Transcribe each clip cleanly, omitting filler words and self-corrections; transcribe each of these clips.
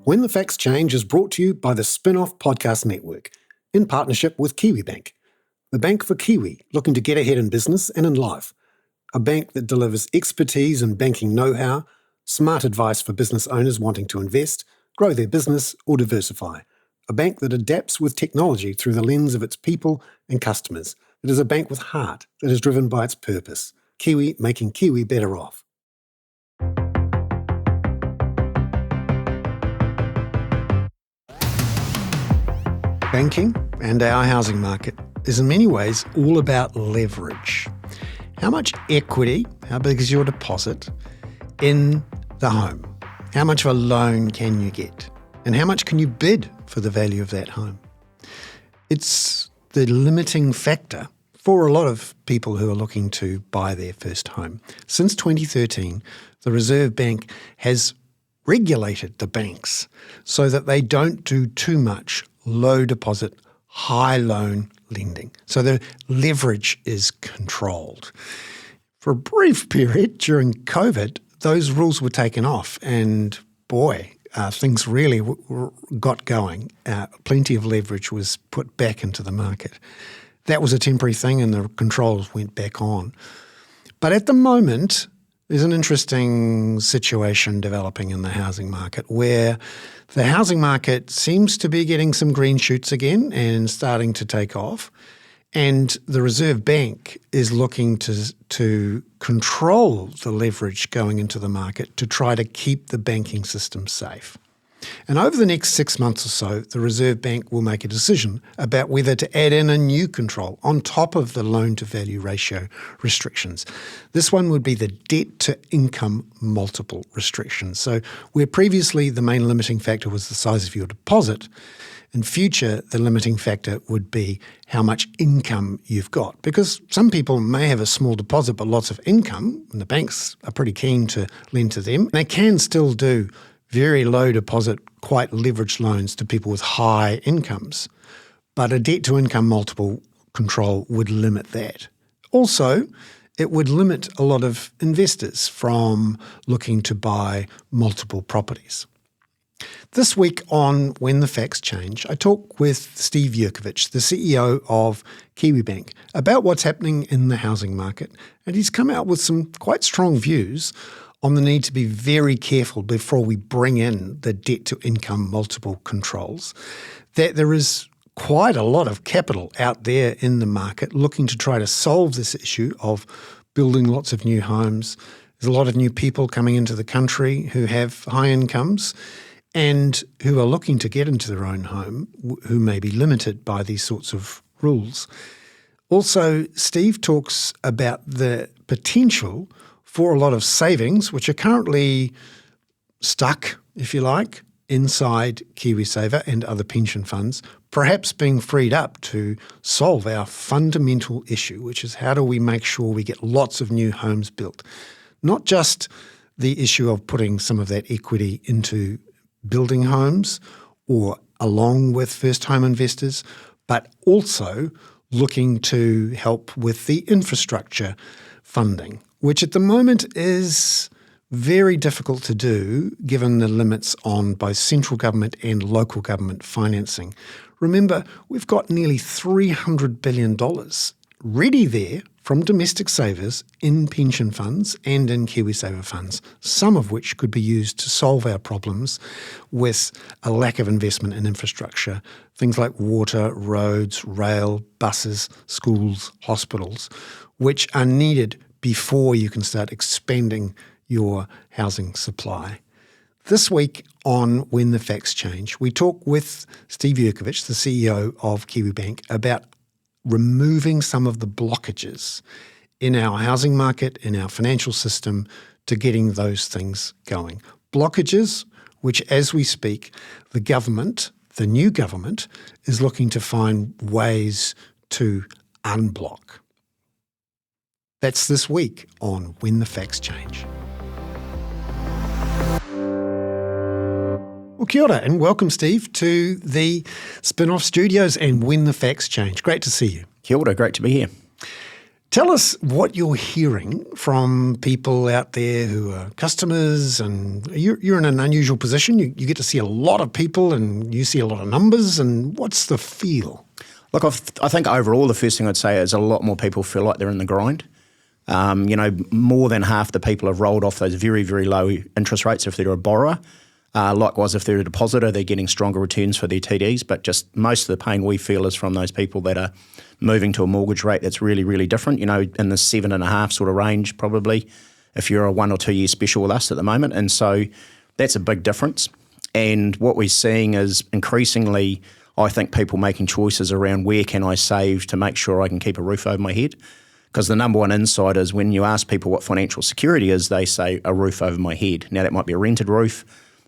When the Facts Change is brought to you by the Spinoff Podcast Network in partnership with Kiwibank, the bank for Kiwi looking to get ahead in business and in life. A bank that delivers expertise in banking know-how, smart advice for business owners wanting to invest, grow their business or diversify. A bank that adapts with technology through the lens of its people and customers. It is a bank with heart that is driven by its purpose. Kiwi making Kiwi better off. Banking and our housing market is in many ways all about leverage. How much equity, how big is your deposit in the home? How much of a loan can you get? And how much can you bid for the value of that home? It's the limiting factor for a lot of people who are looking to buy their first home. Since 2013, the Reserve Bank has regulated the banks so that they don't do too much low deposit, high loan lending. So the leverage is controlled. For a brief period during COVID, those rules were taken off and things really got going. Plenty of leverage was put back into the market. That was a temporary thing and the controls went back on. But at the moment, there's an interesting situation developing in the housing market where the housing market seems to be getting some green shoots again and starting to take off. And the Reserve Bank is looking to control the leverage going into the market to try to keep the banking system safe. And over the next 6 months or so, the Reserve Bank will make a decision about whether to add in a new control on top of the loan-to-value ratio restrictions. This one would be the debt-to-income multiple restrictions. So where previously the main limiting factor was the size of your deposit, in future the limiting factor would be how much income you've got. Because some people may have a small deposit but lots of income, and the banks are pretty keen to lend to them. They can still do very low deposit, quite leveraged loans to people with high incomes. But a debt-to-income multiple control would limit that. Also, it would limit a lot of investors from looking to buy multiple properties. This week on When the Facts Change, I talk with Steve Jurkovich, the CEO of Kiwibank, about what's happening in the housing market. And he's come out with some quite strong views on the need to be very careful before we bring in the debt-to-income multiple controls, that there is quite a lot of capital out there in the market looking to try to solve this issue of building lots of new homes. There's a lot of new people coming into the country who have high incomes and who are looking to get into their own home, who may be limited by these sorts of rules. Also, Steve talks about the potential for a lot of savings, which are currently stuck, if you like, inside KiwiSaver and other pension funds, perhaps being freed up to solve our fundamental issue, which is how do we make sure we get lots of new homes built? Not just the issue of putting some of that equity into building homes or along with first-home investors, but also looking to help with the infrastructure funding, which at the moment is very difficult to do given the limits on both central government and local government financing. Remember, we've got nearly $300 billion ready there from domestic savers in pension funds and in KiwiSaver funds, some of which could be used to solve our problems with a lack of investment in infrastructure, things like water, roads, rail, buses, schools, hospitals, which are needed before you can start expanding your housing supply. This week on When the Facts Change, we talk with Steve Jurkovich, the CEO of Kiwibank, about removing some of the blockages in our housing market, in our financial system, to getting those things going. Blockages which, as we speak, the government, the new government, is looking to find ways to unblock. That's this week on When the Facts Change. Well, kia ora and welcome, Steve, to the Spinoff studios and When the Facts Change. Great to see you. Kia ora, great to be here. Tell us what you're hearing from people out there who are customers, and you're in an unusual position. You get to see a lot of people and you see a lot of numbers, and what's the feel? Look, I think overall the first thing I'd say is a lot more people feel like they're in the grind. More than half the people have rolled off those very, very low interest rates if they're a borrower. Likewise, if they're a depositor, they're getting stronger returns for their TDs, but just most of the pain we feel is from those people that are moving to a mortgage rate that's really, really different, in the 7.5 sort of range probably, if you're a 1 or 2 year special with us at the moment. And so that's a big difference. And what we're seeing is increasingly, I think, people making choices around where can I save to make sure I can keep a roof over my head. Because the number one insight is when you ask people what financial security is, they say a roof over my head. Now that might be a rented roof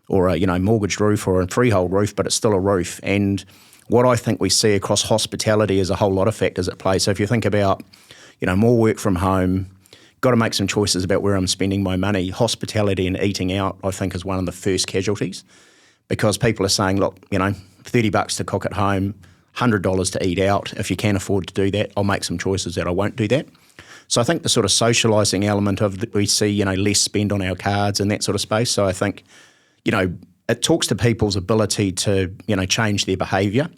or a mortgaged roof or a freehold roof, but it's still a roof. And what I think we see across hospitality is a whole lot of factors at play. So if you think about, more work from home, got to make some choices about where I'm spending my money. Hospitality and eating out, I think, is one of the first casualties because people are saying, look, $30 to cook at home, $100 to eat out. If you can't afford to do that, I'll make some choices that I won't do that. So I think the sort of socialising element of that we see, less spend on our cards and that sort of space. So I think, it talks to people's ability to, change their behaviour.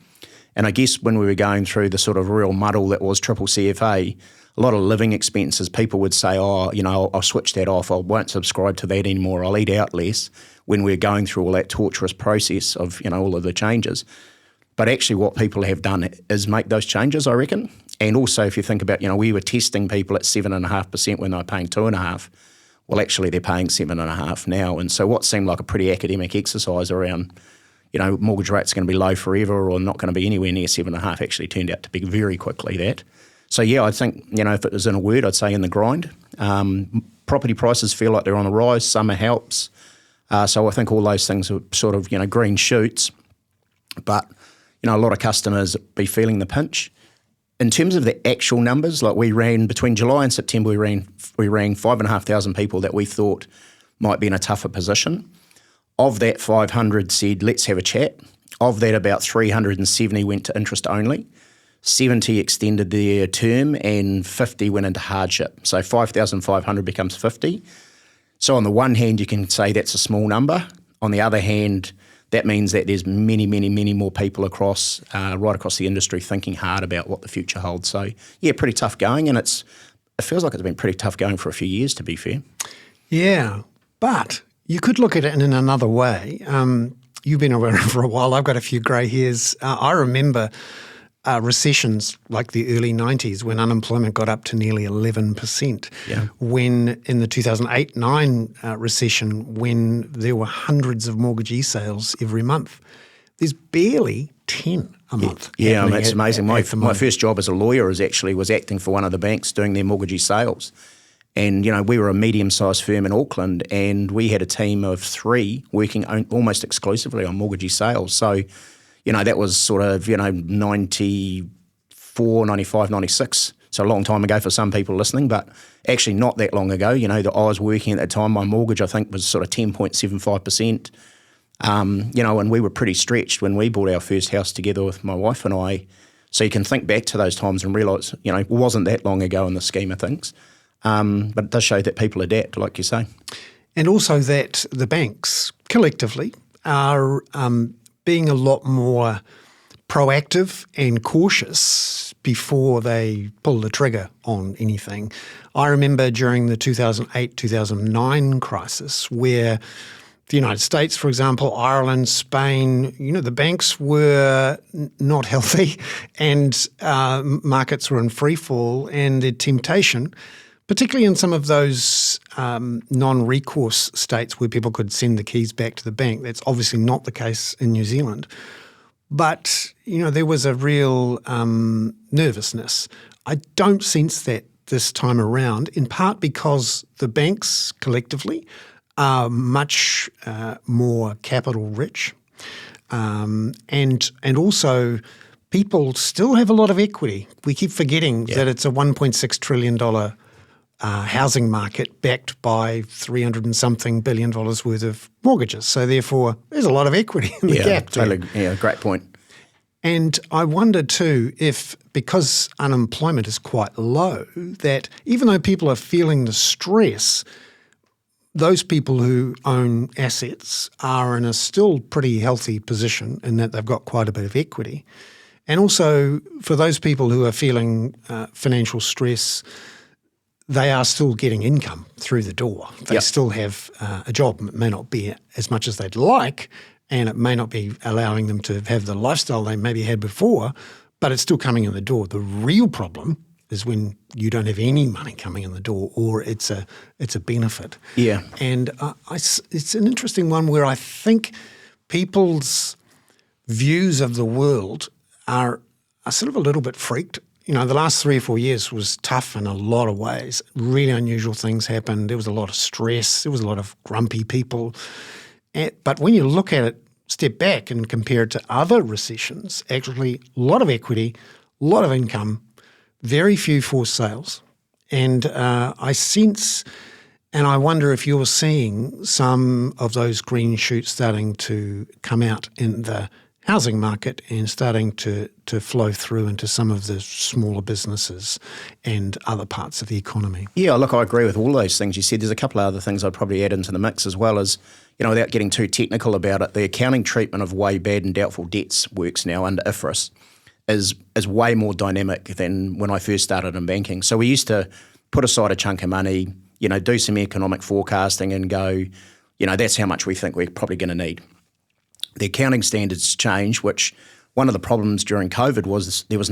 And I guess when we were going through the sort of real muddle that was triple CFA, a lot of living expenses, people would say, I'll switch that off. I won't subscribe to that anymore. I'll eat out less when we're going through all that torturous process of, all of the changes. But actually what people have done is make those changes, I reckon. And also if you think about, we were testing people at 7.5% when they were paying 2.5%. Well, actually, they're paying 7.5% now. And so what seemed like a pretty academic exercise around, mortgage rates are going to be low forever or not going to be anywhere near 7.5% actually turned out to be very quickly that. So, yeah, I think, if it was in a word, I'd say in the grind. Property prices feel like they're on the rise. Summer helps. So I think all those things are sort of, green shoots. But, a lot of customers be feeling the pinch. In terms of the actual numbers, like we ran between July and September, we ran 5,500 people that we thought might be in a tougher position. Of that, 500 said, let's have a chat. Of that, about 370 went to interest only. 70 extended their term and 50 went into hardship. So 5,500 becomes 50. So on the one hand, you can say that's a small number. On the other hand, that means that there's many, many, many more people right across the industry thinking hard about what the future holds. So, yeah, pretty tough going, and it feels like it's been pretty tough going for a few years, to be fair. Yeah, but you could look at it in another way. You've been around for a while. I've got a few grey hairs. I remember recessions like the early 90s when unemployment got up to nearly 11%. Yeah. When in the 2008-9 recession, when there were hundreds of mortgagee sales every month, there's barely 10 a month. Yeah, it's amazing. My first job as a lawyer was acting for one of the banks doing their mortgagee sales. And, we were a medium-sized firm in Auckland and we had a team of 3 working almost exclusively on mortgagee sales. So, that was sort of, 94, 95, 96. So a long time ago for some people listening, but actually not that long ago. That I was working at that time, my mortgage, I think, was sort of 10.75%. And we were pretty stretched when we bought our first house together with my wife and I. So you can think back to those times and realise, it wasn't that long ago in the scheme of things. But it does show that people adapt, like you say. And also that the banks collectively are being a lot more proactive and cautious before they pull the trigger on anything. I remember during the 2008-2009 crisis where the United States, for example, Ireland, Spain, the banks were not healthy and markets were in free fall, and the temptation, particularly in some of those non-recourse states where people could send the keys back to the bank. That's obviously not the case in New Zealand. But, there was a real nervousness. I don't sense that this time around, in part because the banks collectively are much more capital rich. And also people still have a lot of equity. We keep forgetting that it's a $1.6 trillion housing market backed by $300 and something billion worth of mortgages. So therefore, there's a lot of equity in the gap there. Totally, great point. And I wonder too if, because unemployment is quite low, that even though people are feeling the stress, those people who own assets are in a still pretty healthy position in that they've got quite a bit of equity. And also for those people who are feeling financial stress, they are still getting income through the door. They still have a job. It may not be as much as they'd like, and it may not be allowing them to have the lifestyle they maybe had before, but it's still coming in the door. The real problem is when you don't have any money coming in the door, or it's a benefit. Yeah. And it's an interesting one where I think people's views of the world are sort of a little bit freaked. You know, the last 3 or 4 years was tough in a lot of ways. Really unusual things happened. There was a lot of stress. There was a lot of grumpy people. But when you look at it, step back and compare it to other recessions, actually a lot of equity, a lot of income, very few forced sales. And I sense, and I wonder if you're seeing some of those green shoots starting to come out in the housing market and starting to flow through into some of the smaller businesses and other parts of the economy. Yeah, look, I agree with all those things you said. There's a couple of other things I'd probably add into the mix as well as, you know, without getting too technical about it, the accounting treatment of way bad and doubtful debts works now under IFRS is way more dynamic than when I first started in banking. So we used to put aside a chunk of money, you know, do some economic forecasting and go, you know, that's how much we think we're probably going to need. The accounting standards changed, which one of the problems during COVID was there was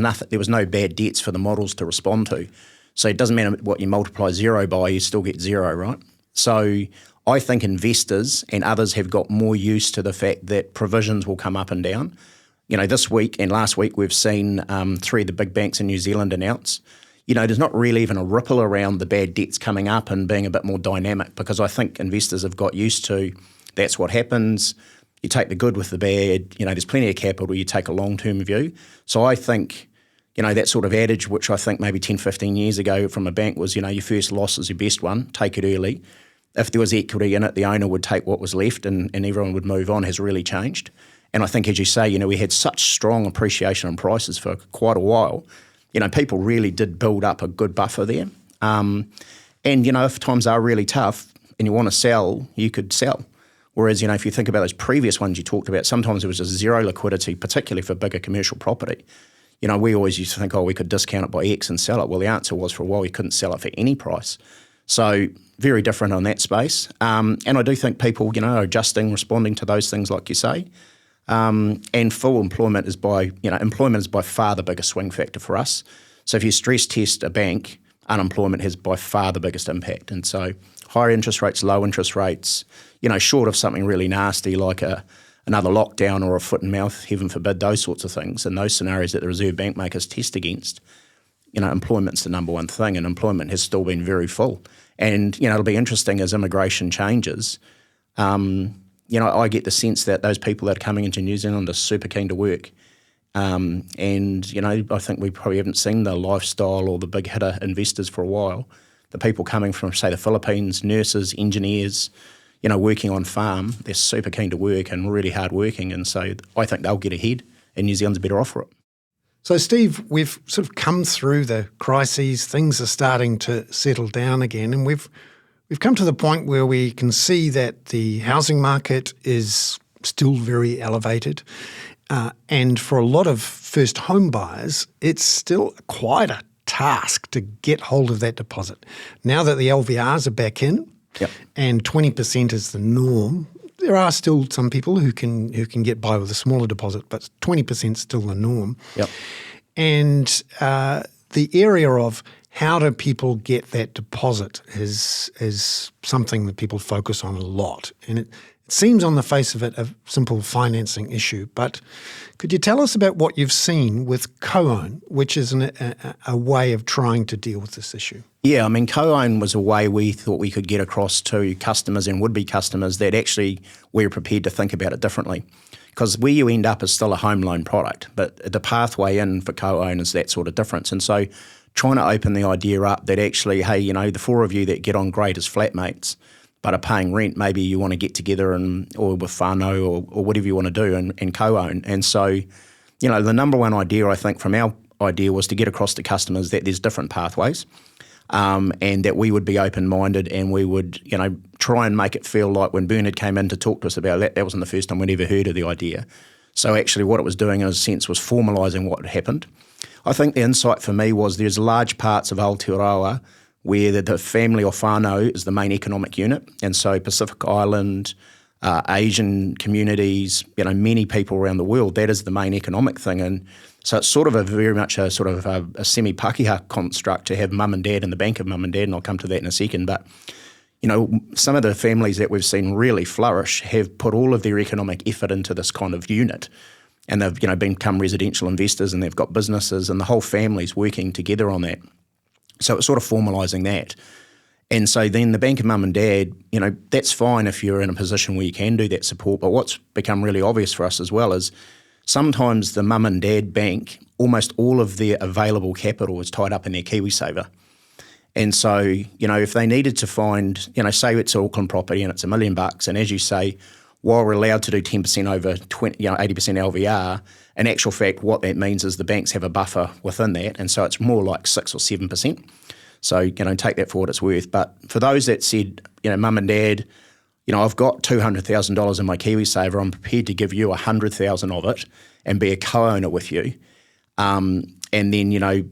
no bad debts for the models to respond to. So it doesn't matter what you multiply zero by, you still get zero, right? So I think investors and others have got more used to the fact that provisions will come up and down. You know, this week and last week we've seen 3 of the big banks in New Zealand announce, you know, there's not really even a ripple around the bad debts coming up and being a bit more dynamic because I think investors have got used to that's what happens. You take the good with the bad, you know, there's plenty of capital, you take a long-term view. So I think, you know, that sort of adage, which I think maybe 10, 15 years ago from a bank was, you know, your first loss is your best one, take it early. If there was equity in it, the owner would take what was left and everyone would move on, has really changed. And I think, as you say, you know, we had such strong appreciation in prices for quite a while. You know, people really did build up a good buffer there. And, you know, if times are really tough and you want to sell, you could sell. Whereas, you know, if you think about those previous ones you talked about, sometimes there was just zero liquidity, particularly for bigger commercial property. You know, we always used to think, oh, we could discount it by X and sell it. Well, the answer was for a while you couldn't sell it for any price. So very different on that space. And I do think people, you know, are adjusting, responding to those things like you say. And full employment is by far the biggest swing factor for us. So if you stress test a bank, unemployment has by far the biggest impact. And so higher interest rates, low interest rates, you know, short of something really nasty like another lockdown or a foot and mouth, heaven forbid, those sorts of things, and those scenarios that the Reserve Bank makers test against, you know, employment's the number one thing, and employment has still been very full. And, you know, it'll be interesting as immigration changes. You know, I get the sense that those people that are coming into New Zealand are super keen to work. And, you know, I think we probably haven't seen the lifestyle or the big hitter investors for a while. The people coming from, say, the Philippines, nurses, engineers, you know, working on farm, they're super keen to work and really hard working. And so I think they'll get ahead and New Zealand's better off for it. So, Steve, we've sort of come through the crises. Things are starting to settle down again, and we've come to the point where we can see that the housing market is still very elevated. And for a lot of first home buyers, it's still quite a task to get hold of that deposit. Now that the LVRs are back in, and 20% is the norm, there are still some people who can get by with a smaller deposit, but 20% is still the norm. And the area of how do people get that deposit is something that people focus on a lot. And it seems on the face of it a simple financing issue, but could you tell us about what you've seen with co-own, which is a way of trying to deal with this issue? Yeah, I mean, co-own was a way we thought we could get across to customers and would-be customers that actually we're prepared to think about it differently. Because where you end up is still a home loan product, but the pathway in for co-own is that sort of difference. And so trying to open the idea up that actually, hey, you know, the 4 of you that get on great as flatmates but are paying rent, maybe you want to get together or with whānau or whatever you want to do and co-own. And so the number one idea, I think, from our idea was to get across to customers that there's different pathways, and that we would be open-minded and we would, try and make it feel like when Bernard came in to talk to us about that wasn't the first time we'd ever heard of the idea. So actually what it was doing in a sense was formalising what had happened. I think the insight for me was there's large parts of Aotearoa where the family or whānau is the main economic unit, and so Pacific Island, Asian communities, many people around the world, that is the main economic thing. And so it's sort of very much a semi-Pākehā construct to have mum and dad and the bank of mum and dad, and I'll come to that in a second. But, some of the families that we've seen really flourish have put all of their economic effort into this kind of unit, and they've, become residential investors and they've got businesses and the whole family's working together on that. So it's sort of formalising that. And so then the bank of mum and dad, that's fine if you're in a position where you can do that support, but what's become really obvious for us as well is sometimes the mum and dad bank, almost all of their available capital is tied up in their KiwiSaver. And so, if they needed to find, say it's an Auckland property and it's $1 million, and as you say, while we're allowed to do 10% over 20, 80% LVR, in actual fact, what that means is the banks have a buffer within that, and so it's more like 6 or 7%. So, take that for what it's worth. But for those that said, mum and dad, I've got $200,000 in my KiwiSaver, I'm prepared to give you $100,000 of it and be a co-owner with you. And then, you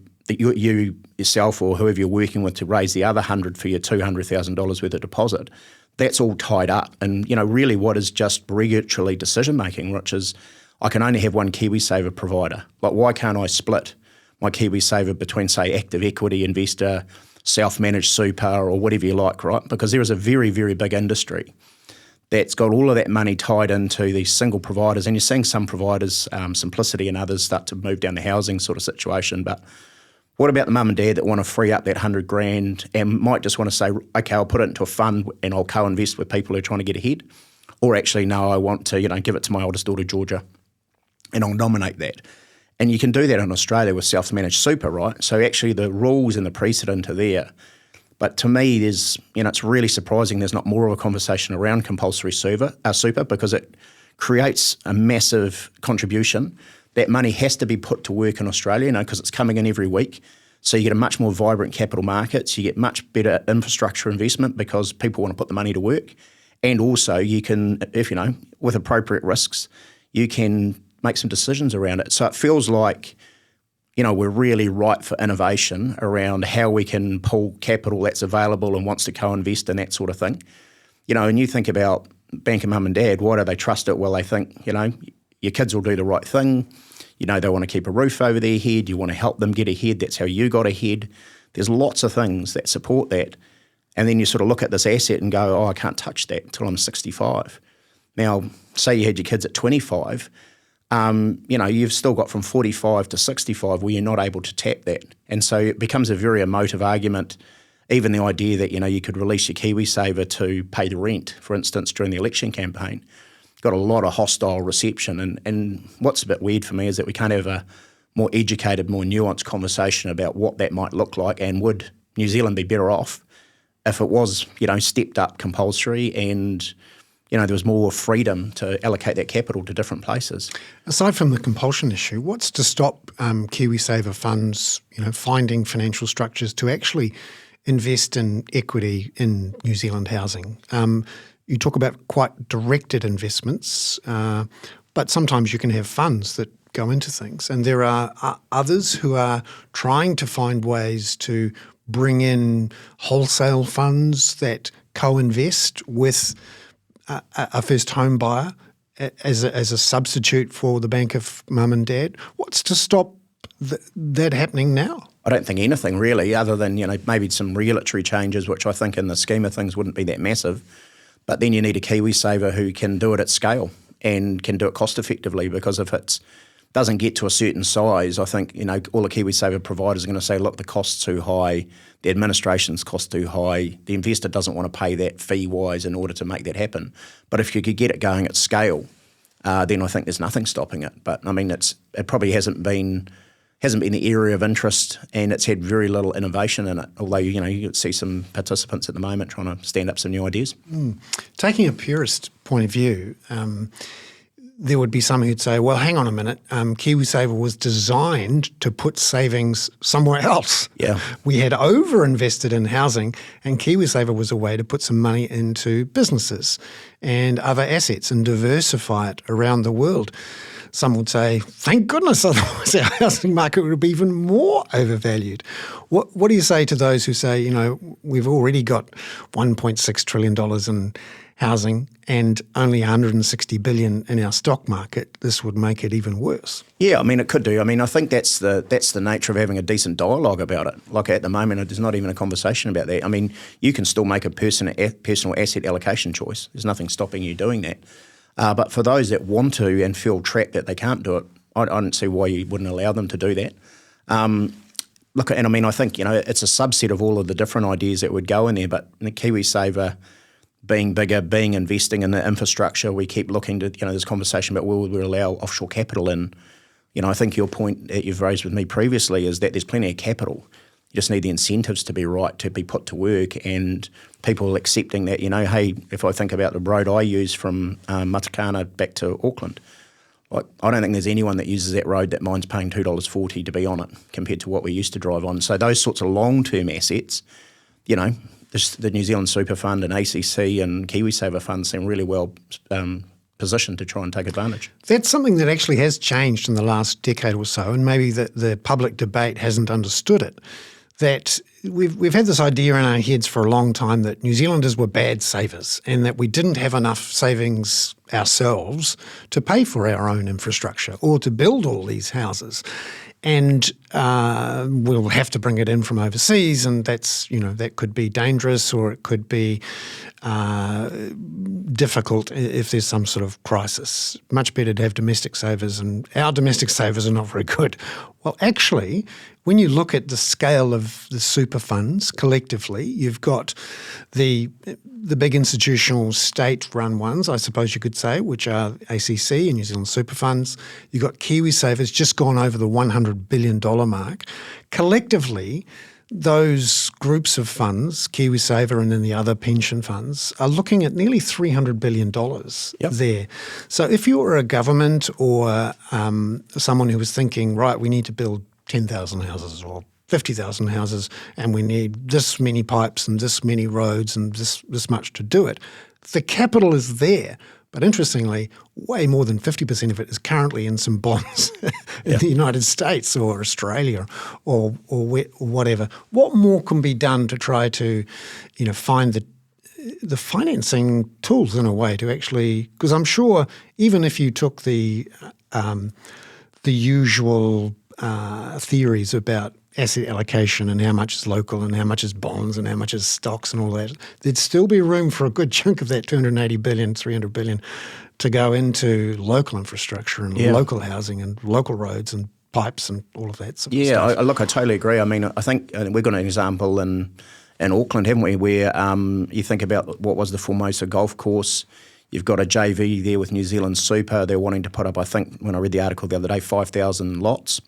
yourself or whoever you're working with to raise the other 100 for your $200,000 worth of deposit, that's all tied up. And, really what is just regulatory decision making, which is I can only have one KiwiSaver provider. Like, why can't I split my KiwiSaver between, say, active equity investor, self-managed super, or whatever you like, right? Because there is a very, very big industry that's got all of that money tied into these single providers, and you're seeing some providers, Simplicity and others, start to move down the housing sort of situation. But what about the mum and dad that want to free up that $100,000 and might just want to say, okay, I'll put it into a fund and I'll co-invest with people who are trying to get ahead? Or actually, no, I want to, give it to my oldest daughter, Georgia, and I'll nominate that. And you can do that in Australia with self-managed super, right? So actually the rules and the precedent are there. But to me, there's, it's really surprising there's not more of a conversation around compulsory super because it creates a massive contribution. That money has to be put to work in Australia, because it's coming in every week. So you get a much more vibrant capital markets, you get much better infrastructure investment because people want to put the money to work. And also you can, if with appropriate risks, you can make some decisions around it. So it feels like, we're really ripe for innovation around how we can pull capital that's available and wants to co-invest and that sort of thing. And you think about bank of mum and dad, why do they trust it? Well, they think, your kids will do the right thing. They want to keep a roof over their head. You want to help them get ahead. That's how you got ahead. There's lots of things that support that. And then you sort of look at this asset and go, I can't touch that until I'm 65. Now, say you had your kids at 25, you've still got from 45 to 65 where you're not able to tap that. And so it becomes a very emotive argument, even the idea that, you could release your KiwiSaver to pay the rent, for instance, during the election campaign. Got a lot of hostile reception. And what's a bit weird for me is that we can't have a more educated, more nuanced conversation about what that might look like, and would New Zealand be better off if it was, stepped up compulsory and, there was more freedom to allocate that capital to different places. Aside from the compulsion issue, what's to stop KiwiSaver funds, finding financial structures to actually invest in equity in New Zealand housing? You talk about quite directed investments, but sometimes you can have funds that go into things. And there are others who are trying to find ways to bring in wholesale funds that co-invest with a first home buyer as a substitute for the bank of mum and dad. What's to stop that happening now? I don't think anything really, other than maybe some regulatory changes, which I think in the scheme of things wouldn't be that massive. But then you need a KiwiSaver who can do it at scale and can do it cost effectively, because if it doesn't get to a certain size, I think all the KiwiSaver providers are going to say, look, the cost's too high, the administration's cost too high, the investor doesn't want to pay that fee-wise in order to make that happen. But if you could get it going at scale, then I think there's nothing stopping it. But I mean, it probably hasn't been the area of interest, and it's had very little innovation in it, although you see some participants at the moment trying to stand up some new ideas. Taking a purist point of view, there would be some who'd say, well, hang on a minute, KiwiSaver was designed to put savings somewhere else. Yeah. We had over-invested in housing, and KiwiSaver was a way to put some money into businesses and other assets and diversify it around the world. Some would say, thank goodness, otherwise our housing market would be even more overvalued. What do you say to those who say, we've already got $1.6 trillion in housing and only $160 billion in our stock market? This would make it even worse. Yeah, I mean, it could do. I mean, I think that's the nature of having a decent dialogue about it. Like at the moment, there's not even a conversation about that. I mean, you can still make a personal asset allocation choice. There's nothing stopping you doing that. But for those that want to and feel trapped that they can't do it, I don't see why you wouldn't allow them to do that. And I mean, I think, it's a subset of all of the different ideas that would go in there, but the KiwiSaver being bigger, being investing in the infrastructure, we keep looking to, this conversation about will we allow offshore capital in. I think your point that you've raised with me previously is that there's plenty of capital. You just need the incentives to be right, to be put to work, and people accepting that, hey, if I think about the road I use from Matakana back to Auckland, I don't think there's anyone that uses that road that minds paying $2.40 to be on it compared to what we used to drive on. So those sorts of long-term assets, the New Zealand Super Fund and ACC and KiwiSaver funds seem really well positioned to try and take advantage. That's something that actually has changed in the last decade or so, and maybe the public debate hasn't understood it. That we've had this idea in our heads for a long time that New Zealanders were bad savers and that we didn't have enough savings ourselves to pay for our own infrastructure or to build all these houses. And we'll have to bring it in from overseas, and that's, that could be dangerous, or it could be difficult if there's some sort of crisis. Much better to have domestic savers, and our domestic savers are not very good. Well, actually, when you look at the scale of the super funds collectively, you've got the big institutional state-run ones, I suppose you could say, which are ACC and New Zealand super funds. You've got KiwiSaver's just gone over the $100 billion mark. Collectively, those groups of funds, KiwiSaver and then the other pension funds, are looking at nearly $300 billion there. So if you were a government or someone who was thinking, right, we need to build 10,000 houses or 50,000 houses, and we need this many pipes and this many roads and this much to do it, the capital is there. But interestingly, way more than 50% of it is currently in some bonds in the United States or Australia or whatever. What more can be done to try to, find the financing tools in a way to actually? Because I'm sure even if you took the usual theories about asset allocation and how much is local and how much is bonds and how much is stocks and all that, there'd still be room for a good chunk of that $280 billion, $300 billion to go into local infrastructure and local housing and local roads and pipes and all of that sort of stuff. I totally agree. I mean, I think we've got an example in Auckland, haven't we, where you think about what was the Formosa golf course. You've got a JV there with New Zealand Super. They're wanting to put up, I think, when I read the article the other day, 5,000 lots.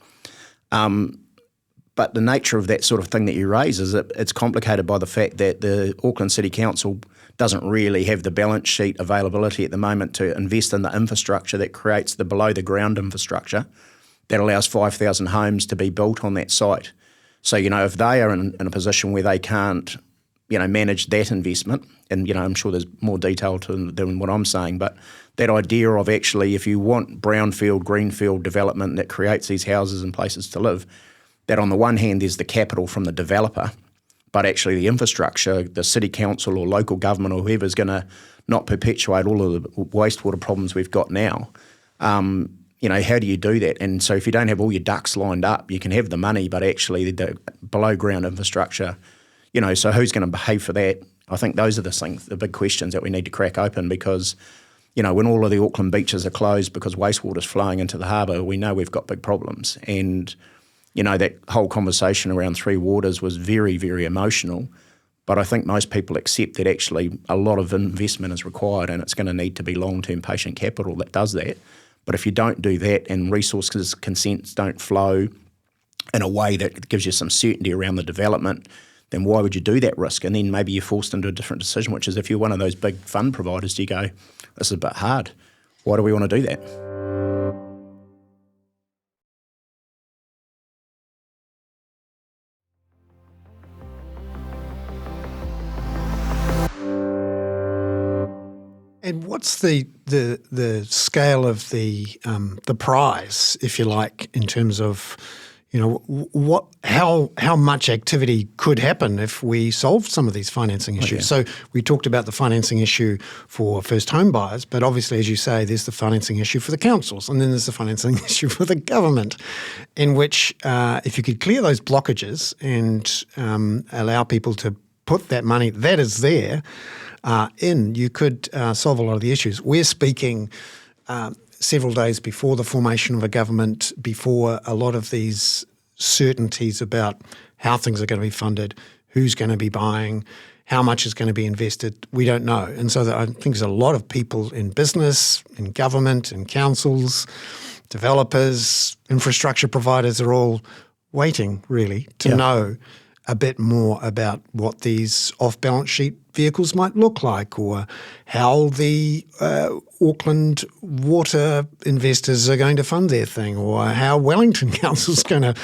But the nature of that sort of thing that you raise is that it's complicated by the fact that the Auckland City Council doesn't really have the balance sheet availability at the moment to invest in the infrastructure that creates the below-the-ground infrastructure that allows 5,000 homes to be built on that site. So, if they are in a position where they can't, manage that investment, and, I'm sure there's more detail than what I'm saying, but that idea of actually if you want brownfield, greenfield development that creates these houses and places to live, that on the one hand there's the capital from the developer, but actually the infrastructure, the city council or local government or whoever's going to not perpetuate all of the wastewater problems we've got now. How do you do that? And so if you don't have all your ducks lined up, you can have the money, but actually the below ground infrastructure, so who's going to pay for that? I think those are the big questions that we need to crack open because, when all of the Auckland beaches are closed because wastewater's flowing into the harbour, we know we've got big problems. And that whole conversation around Three Waters was very, very emotional. But I think most people accept that actually a lot of investment is required and it's going to need to be long-term patient capital that does that. But if you don't do that and resources consents don't flow in a way that gives you some certainty around the development, then why would you do that risk? And then maybe you're forced into a different decision, which is if you're one of those big fund providers, do you go, this is a bit hard? Why do we want to do that? And what's the scale of the prize, if you like, in terms of, how much activity could happen if we solved some of these financing issues? Yeah. So we talked about the financing issue for first home buyers, but obviously, as you say, there's the financing issue for the councils, and then there's the financing issue for the government, in which if you could clear those blockages and allow people to put that money that is there you could solve a lot of the issues. We're speaking several days before the formation of a government, before a lot of these certainties about how things are going to be funded, who's going to be buying, how much is going to be invested. We don't know. And so I think there's a lot of people in business, in government, in councils, developers, infrastructure providers are all waiting really to know a bit more about what these off-balance sheet vehicles might look like, or how the Auckland water investors are going to fund their thing, or how Wellington Council's going to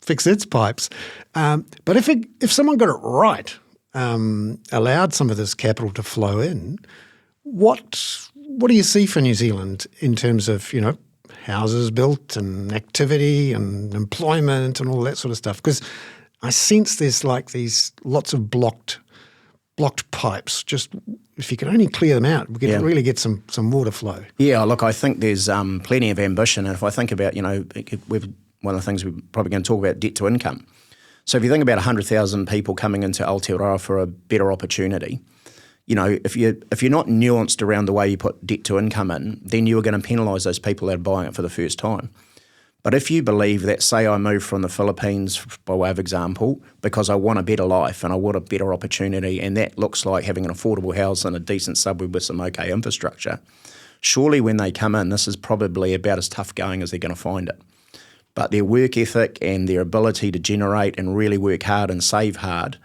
fix its pipes. But if someone got it right, allowed some of this capital to flow in, what do you see for New Zealand in terms of, houses built and activity and employment and all that sort of stuff? Because I sense there's like these lots of blocked pipes. Just if you could only clear them out, we could really get some water flow. Yeah, look, I think there's plenty of ambition. And if I think about, one of the things we're probably going to talk about, debt to income. So if you think about 100,000 people coming into Aotearoa for a better opportunity, if you're not nuanced around the way you put debt to income in, then you are going to penalise those people that are buying it for the first time. But if you believe that, say I move from the Philippines, by way of example, because I want a better life and I want a better opportunity, and that looks like having an affordable house in a decent suburb with some okay infrastructure, surely when they come in, this is probably about as tough going as they're going to find it. But their work ethic and their ability to generate and really work hard and save hard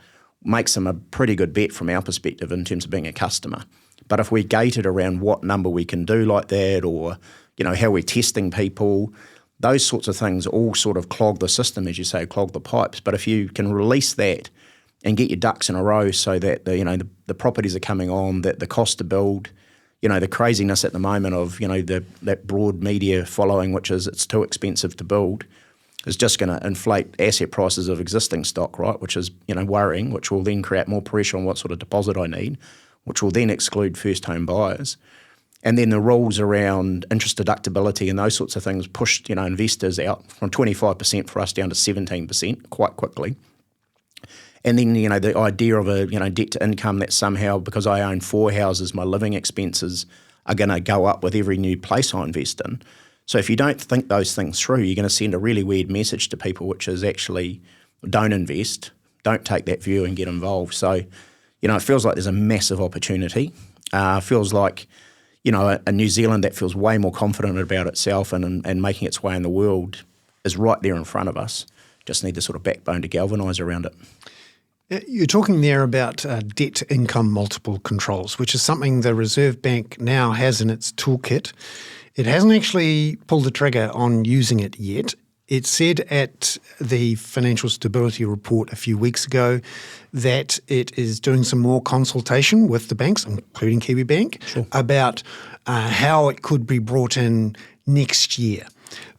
makes them a pretty good bet from our perspective in terms of being a customer. But if we gate it around what number we can do like that, or how we're testing people, those sorts of things all sort of clog the system, as you say, clog the pipes. But if you can release that and get your ducks in a row so that the properties are coming on, that the cost to build, the craziness at the moment of that broad media following, which is it's too expensive to build, is just going to inflate asset prices of existing stock, right? Which is worrying, which will then create more pressure on what sort of deposit I need, which will then exclude first home buyers. And then the rules around interest deductibility and those sorts of things pushed, investors out from 25% for us down to 17% quite quickly. And then, the idea of a, debt to income that somehow, because I own 4 houses, my living expenses are going to go up with every new place I invest in. So if you don't think those things through, you're going to send a really weird message to people, which is actually don't invest, don't take that view and get involved. So, it feels like there's a massive opportunity. Feels like a New Zealand that feels way more confident about itself and making its way in the world is right there in front of us. Just need the sort of backbone to galvanise around it. You're talking there about debt-to-income multiple controls, which is something the Reserve Bank now has in its toolkit. It hasn't actually pulled the trigger on using it yet. It said at the Financial Stability Report a few weeks ago that it is doing some more consultation with the banks, including Kiwibank, about how it could be brought in next year.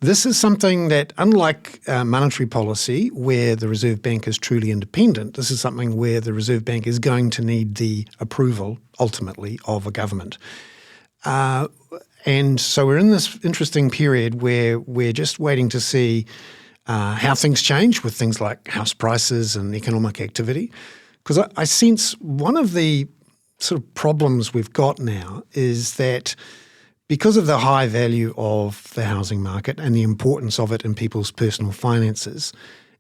This is something that, unlike monetary policy, where the Reserve Bank is truly independent, this is something where the Reserve Bank is going to need the approval, ultimately, of a government. And so we're in this interesting period where we're just waiting to see how things change with things like house prices and economic activity. Because I sense one of the sort of problems we've got now is that because of the high value of the housing market and the importance of it in people's personal finances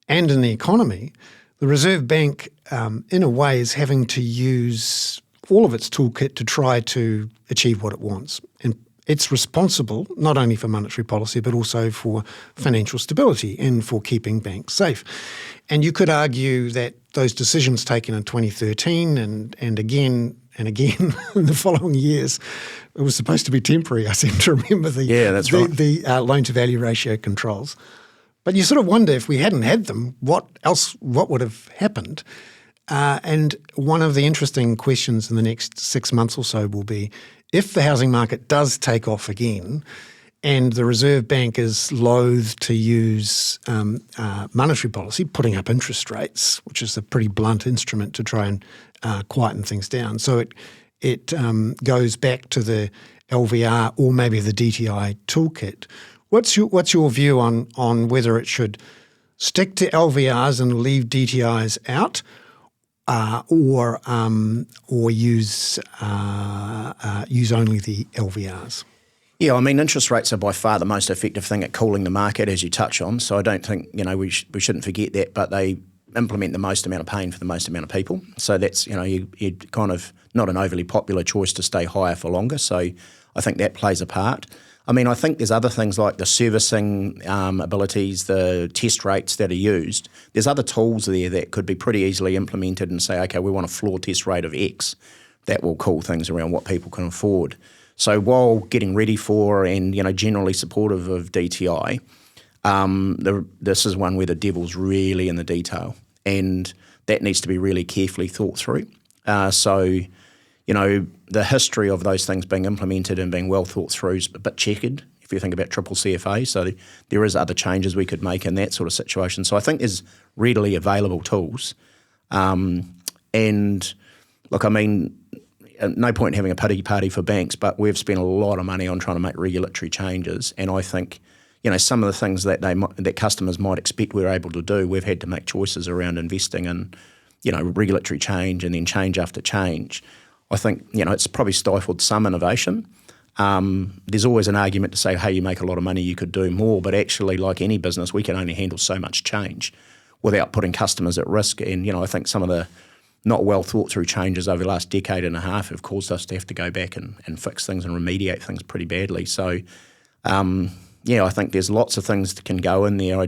and in the economy, the Reserve Bank, in a way, is having to use all of its toolkit to try to achieve what it wants. And it's responsible not only for monetary policy but also for financial stability and for keeping banks safe. And you could argue that those decisions taken in 2013 and again and again in the following years. It was supposed to be temporary. I seem to remember that's right. the loan-to-value ratio controls. But you sort of wonder if we hadn't had them, what would have happened? And one of the interesting questions in the next 6 months or so will be, if the housing market does take off again and the Reserve Bank is loath to use monetary policy, putting up interest rates, which is a pretty blunt instrument to try and quieten things down. So it goes back to the LVR or maybe the DTI toolkit. What's your view on whether it should stick to LVRs and leave DTIs out, or use only the LVRs? Yeah, I mean, interest rates are by far the most effective thing at cooling the market, as you touch on. So I don't think we shouldn't forget that. But they implement the most amount of pain for the most amount of people. So that's you kind of not an overly popular choice to stay higher for longer. So I think that plays a part. I mean, I think there's other things like the servicing abilities, the test rates that are used. There's other tools there that could be pretty easily implemented and say, okay, we want a floor test rate of X. That will cool things around what people can afford. So while getting ready for and generally supportive of DTI, this is one where the devil's really in the detail, and that needs to be really carefully thought through. The history of those things being implemented and being well thought through is a bit checkered if you think about triple CFA. So there is other changes we could make in that sort of situation. So I think there's readily available tools. And look, I mean, no point in having a pity party for banks, but we've spent a lot of money on trying to make regulatory changes. And I think, some of the things that that customers might expect we're able to do, we've had to make choices around investing in, regulatory change and then change after change. I think, it's probably stifled some innovation. There's always an argument to say, hey, you make a lot of money, you could do more. But actually, like any business, we can only handle so much change without putting customers at risk. And, I think some of the not well thought through changes over the last decade and a half have caused us to have to go back and fix things and remediate things pretty badly. So, I think there's lots of things that can go in there. I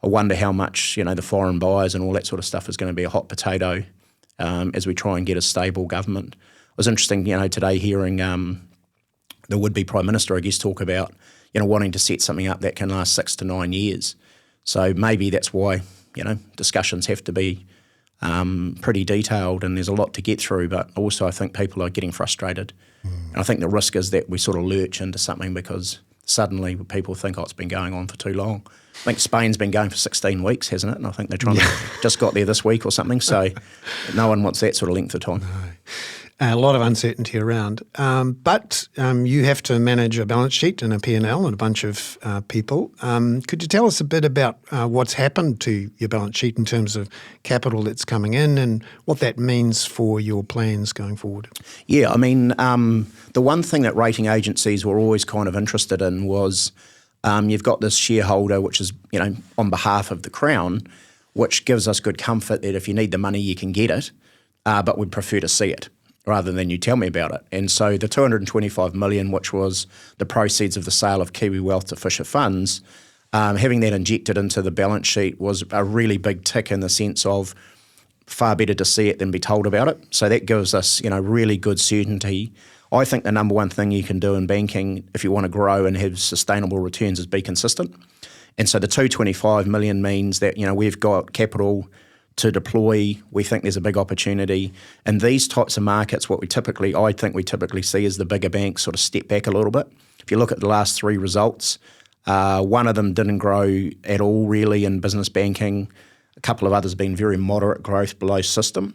wonder how much, the foreign buyers and all that sort of stuff is going to be a hot potato as we try and get a stable government. It was interesting, today hearing the would-be Prime Minister, I guess, talk about, wanting to set something up that can last 6 to 9 years. So maybe that's why, discussions have to be pretty detailed and there's a lot to get through, but also I think people are getting frustrated. And I think the risk is that we sort of lurch into something because suddenly people think, it's been going on for too long. I think Spain's been going for 16 weeks, hasn't it? And I think they're trying to just got there this week or something. So no one wants that sort of length of time. No. A lot of uncertainty around. But you have to manage a balance sheet and a P&L and a bunch of people. Could you tell us a bit about what's happened to your balance sheet in terms of capital that's coming in and what that means for your plans going forward? Yeah, I mean, the one thing that rating agencies were always kind of interested in was you've got this shareholder, which is, on behalf of the Crown, which gives us good comfort that if you need the money, you can get it, but we'd prefer to see it rather than you tell me about it. And so the $225 million, which was the proceeds of the sale of Kiwi Wealth to Fisher Funds, having that injected into the balance sheet was a really big tick in the sense of far better to see it than be told about it. So that gives us, really good certainty. I think the number one thing you can do in banking if you want to grow and have sustainable returns is be consistent. And so the $225 million means that, we've got capital to deploy. We think there's a big opportunity. And these types of markets, I think we typically see is the bigger banks sort of step back a little bit. If you look at the last 3 results, one of them didn't grow at all really in business banking. A couple of others have been very moderate growth below system.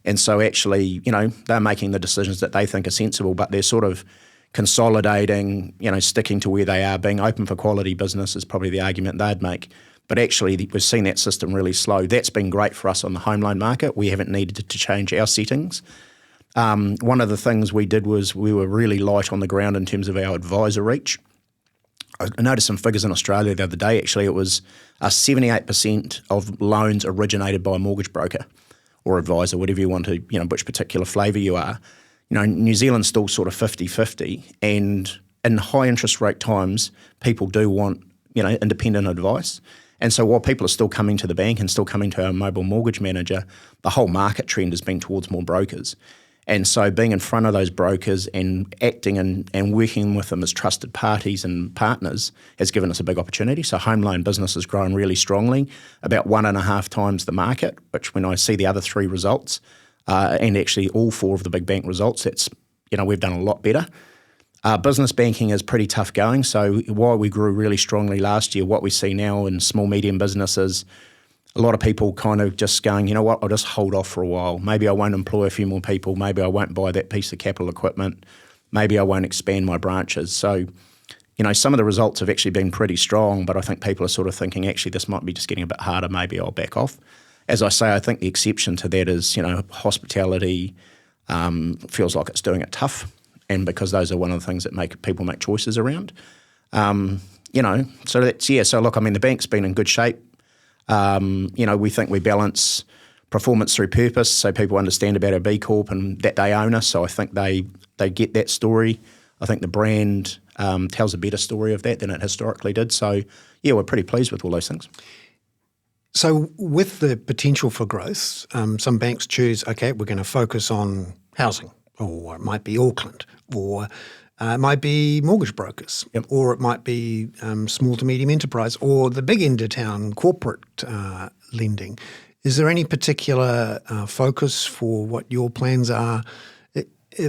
And so actually, they're making the decisions that they think are sensible, but they're sort of consolidating, sticking to where they are. Being open for quality business is probably the argument they'd make. But actually, we've seen that system really slow. That's been great for us on the home loan market. We haven't needed to change our settings. One of the things we did was we were really light on the ground in terms of our advisor reach. I noticed some figures in Australia the other day. Actually, it was 78% of loans originated by a mortgage broker or advisor, whatever you want to, which particular flavour you are. New Zealand's still sort of 50-50, and in high interest rate times, people do want, independent advice. And so while people are still coming to the bank and still coming to our mobile mortgage manager, the whole market trend has been towards more brokers. And so being in front of those brokers and acting and working with them as trusted parties and partners has given us a big opportunity. So home loan business has grown really strongly, about 1.5 times the market, which when I see the other 3 results, and actually all 4 of the big bank results, it's, we've done a lot better. Business banking is pretty tough going. So while we grew really strongly last year, what we see now in small, medium businesses, a lot of people kind of just going, you know what, I'll just hold off for a while. Maybe I won't employ a few more people. Maybe I won't buy that piece of capital equipment. Maybe I won't expand my branches. So, some of the results have actually been pretty strong, but I think people are sort of thinking, actually, this might be just getting a bit harder. Maybe I'll back off. As I say, I think the exception to that is, hospitality feels like it's doing it tough. And because those are one of the things that make people make choices around. So that's, so look, the bank's been in good shape. We think we balance performance through purpose, so people understand about our B Corp and that they own us. So I think they get that story. I think the brand tells a better story of that than it historically did. So we're pretty pleased with all those things. So with the potential for growth, some banks choose, okay, we're going to focus on housing, or it might be Auckland, or it might be mortgage brokers, or it might be small to medium enterprise, or the big end of town corporate lending. Is there any particular focus for what your plans are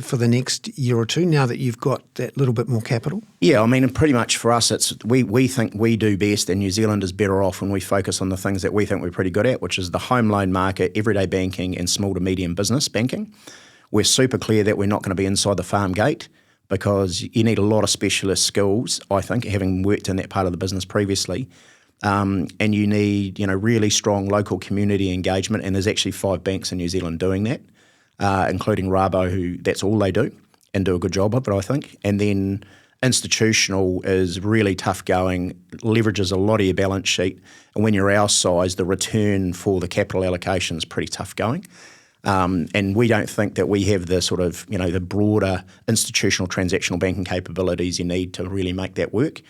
for the next year or two now that you've got that little bit more capital? Yeah, pretty much for us, it's we think we do best, and New Zealand is better off when we focus on the things that we think we're pretty good at, which is the home loan market, everyday banking, and small to medium business banking. We're super clear that we're not going to be inside the farm gate, because you need a lot of specialist skills, I think, having worked in that part of the business previously. And you need, really strong local community engagement. And there's actually 5 banks in New Zealand doing that, including Rabo, who that's all they do and do a good job of it, I think. And then institutional is really tough going, leverages a lot of your balance sheet. And when you're our size, the return for the capital allocation is pretty tough going. And we don't think that we have the sort of, the broader institutional transactional banking capabilities you need to really make that work.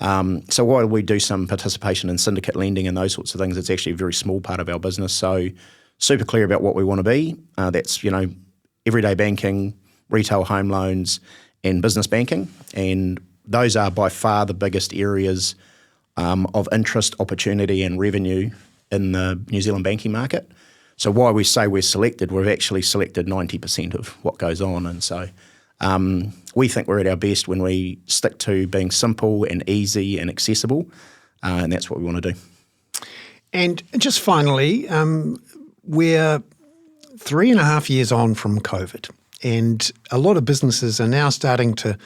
So while we do some participation in syndicate lending and those sorts of things, it's actually a very small part of our business. So super clear about what we want to be. That's, everyday banking, retail home loans, and business banking. And those are by far the biggest areas of interest, opportunity, and revenue in the New Zealand banking market. So while we say we're selected, we've actually selected 90% of what goes on. And so we think we're at our best when we stick to being simple and easy and accessible, and that's what we want to do. And just finally, we're 3.5 years on from COVID, and a lot of businesses are now starting to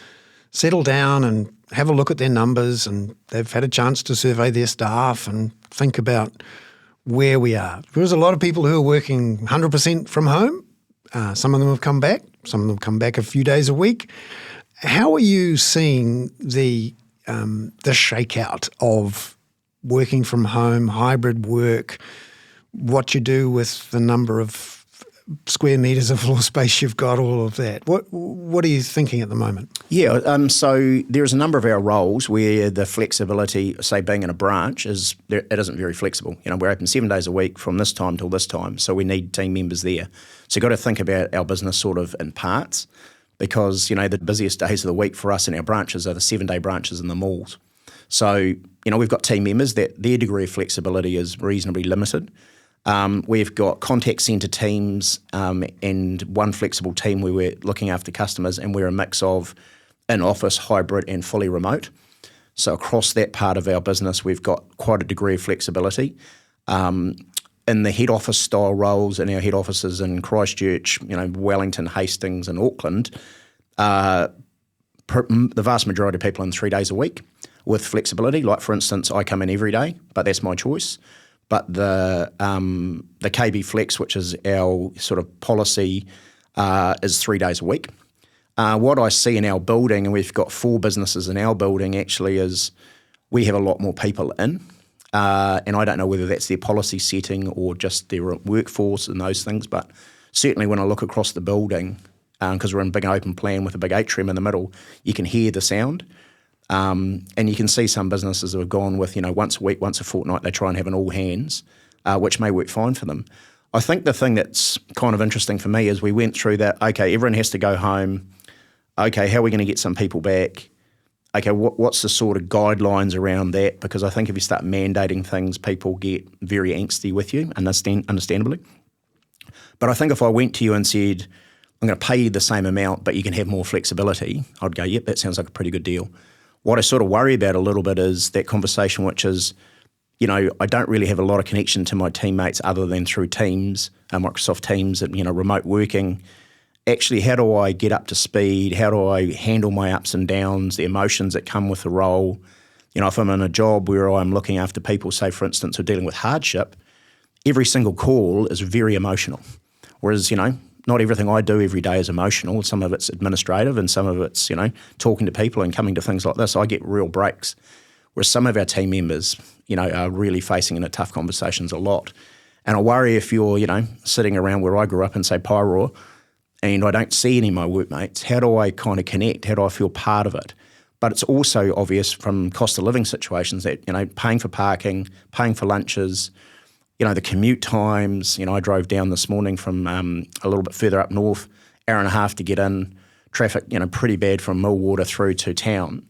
settle down and have a look at their numbers, and they've had a chance to survey their staff and think about where we are. There's a lot of people who are working 100% from home. Some of them have come back. Some of them come back a few days a week. How are you seeing the shakeout of working from home, hybrid work, what you do with the number of square metres of floor space you've got, all of that? What are you thinking at the moment? Yeah, so there's a number of our roles where the flexibility, say being in a branch, it isn't very flexible. We're open 7 days a week from this time till this time, so we need team members there. So you've got to think about our business sort of in parts, because, the busiest days of the week for us in our branches are the 7-day branches in the malls. So, we've got team members that their degree of flexibility is reasonably limited. We've got contact centre teams and one flexible team where we're looking after customers, and we're a mix of in-office, hybrid and fully remote. So across that part of our business, we've got quite a degree of flexibility. In the head office style roles in our head offices in Christchurch, Wellington, Hastings and Auckland, the vast majority of people in 3 days a week with flexibility. Like, for instance, I come in every day, but that's my choice. But the KB Flex, which is our sort of policy, is 3 days a week. What I see in our building, and we've got 4 businesses in our building actually, is we have a lot more people in. And I don't know whether that's their policy setting or just their workforce and those things, but certainly when I look across the building, because we're in a big open plan with a big atrium in the middle, you can hear the sound. And you can see some businesses that have gone with, once a week, once a fortnight, they try and have an all hands, which may work fine for them. I think the thing that's kind of interesting for me is we went through that, okay, everyone has to go home. Okay, how are we going to get some people back? Okay, what's the sort of guidelines around that? Because I think if you start mandating things, people get very angsty with you, understandably. But I think if I went to you and said, I'm going to pay you the same amount, but you can have more flexibility, I'd go, yep, that sounds like a pretty good deal. What I sort of worry about a little bit is that conversation, which is, I don't really have a lot of connection to my teammates other than through Teams, Microsoft Teams, and, remote working. Actually, how do I get up to speed? How do I handle my ups and downs, the emotions that come with the role? If I'm in a job where I'm looking after people, say, for instance, who are dealing with hardship, every single call is very emotional. Whereas, not everything I do every day is emotional. Some of it's administrative and some of it's, talking to people and coming to things like this. I get real breaks. Whereas some of our team members, are really facing into tough conversations a lot. And I worry if you're, sitting around where I grew up in, say, Paeroa, and I don't see any of my workmates, how do I kind of connect? How do I feel part of it? But it's also obvious from cost of living situations that, paying for parking, paying for lunches, the commute times. I drove down this morning from a little bit further up north, hour and a half to get in, traffic, pretty bad from Millwater through to town.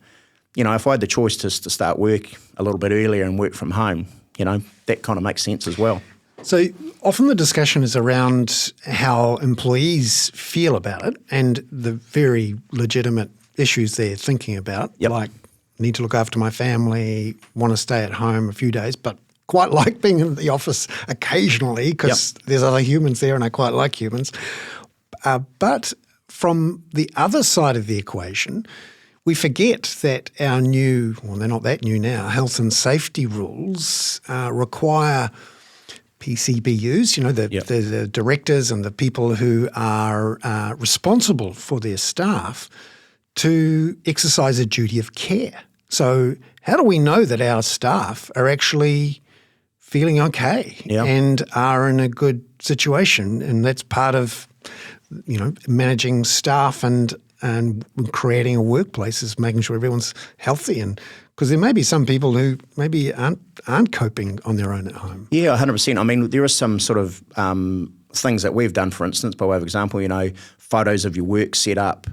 If I had the choice to start work a little bit earlier and work from home, that kind of makes sense as well. So often the discussion is around how employees feel about it and the very legitimate issues they're thinking about, like need to look after my family, want to stay at home a few days, but quite like being in the office occasionally because there's other humans there and I quite like humans. But from the other side of the equation, we forget that our new, well, they're not that new now, health and safety rules require PCBUs, the directors and the people who are responsible for their staff to exercise a duty of care. So how do we know that our staff are actually feeling okay and are in a good situation? And that's part of, managing staff and creating a workplace is making sure everyone's healthy, and because there may be some people who maybe aren't coping on their own at home. Yeah, 100%. I mean, there are some sort of things that we've done, for instance, by way of example, photos of your work set up,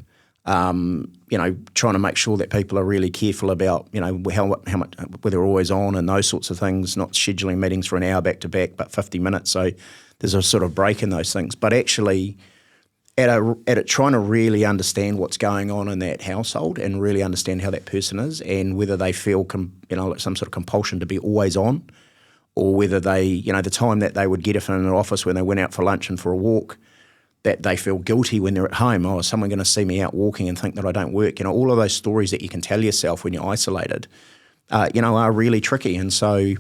trying to make sure that people are really careful about, how much, whether they're always on and those sorts of things, not scheduling meetings for an hour back to back, but 50 minutes. So there's a sort of break in those things. But actually, at it trying to really understand what's going on in that household and really understand how that person is and whether they feel some sort of compulsion to be always on, or whether they, the time that they would get if in an office when they went out for lunch and for a walk, that they feel guilty when they're at home. Oh, is someone going to see me out walking and think that I don't work? All of those stories that you can tell yourself when you're isolated, are really tricky. And so,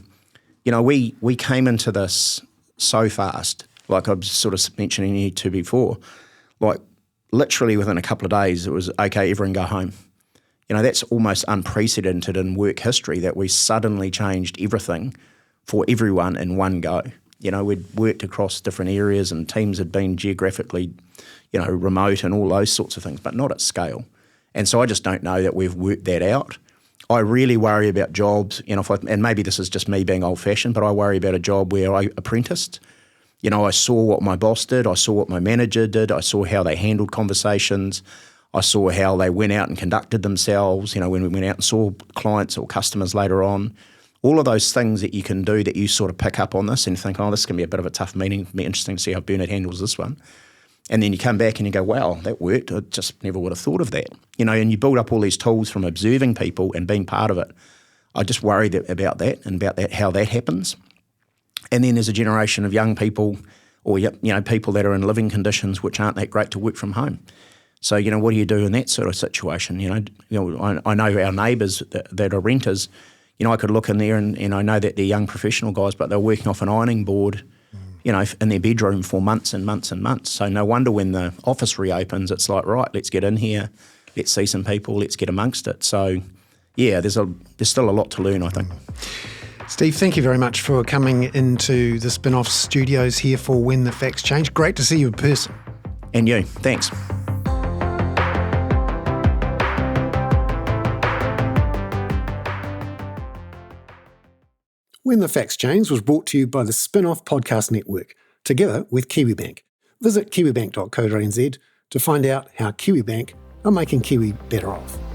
we came into this so fast, like I was sort of mentioning you to before. Like literally within a couple of days, it was, okay, everyone go home. That's almost unprecedented in work history that we suddenly changed everything for everyone in one go. We'd worked across different areas and teams had been geographically, remote and all those sorts of things, but not at scale. And so I just don't know that we've worked that out. I really worry about jobs, and maybe this is just me being old-fashioned, but I worry about a job where I apprenticed. I saw what my boss did, I saw what my manager did, I saw how they handled conversations, I saw how they went out and conducted themselves, when we went out and saw clients or customers later on. All of those things that you can do that you sort of pick up on this and think, oh, this is going to be a bit of a tough meeting, it'll be interesting to see how Bernard handles this one. And then you come back and you go, wow, that worked, I just never would have thought of that. And you build up all these tools from observing people and being part of it. I just worry about that and about that, how that happens. And then there's a generation of young people or, people that are in living conditions which aren't that great to work from home. So, what do you do in that sort of situation? I know our neighbours that are renters, I could look in there and I know that they're young professional guys, but they're working off an ironing board, in their bedroom for months and months and months. So no wonder when the office reopens, it's like, right, let's get in here, let's see some people, let's get amongst it. So, yeah, there's still a lot to learn, I think. Steve, thank you very much for coming into the Spinoff studios here for When the Facts Change. Great to see you in person. And you, thanks. When the Facts Change was brought to you by the Spinoff Podcast Network. together with Kiwibank. Visit kiwibank.co.nz to find out how Kiwibank are making Kiwi better off.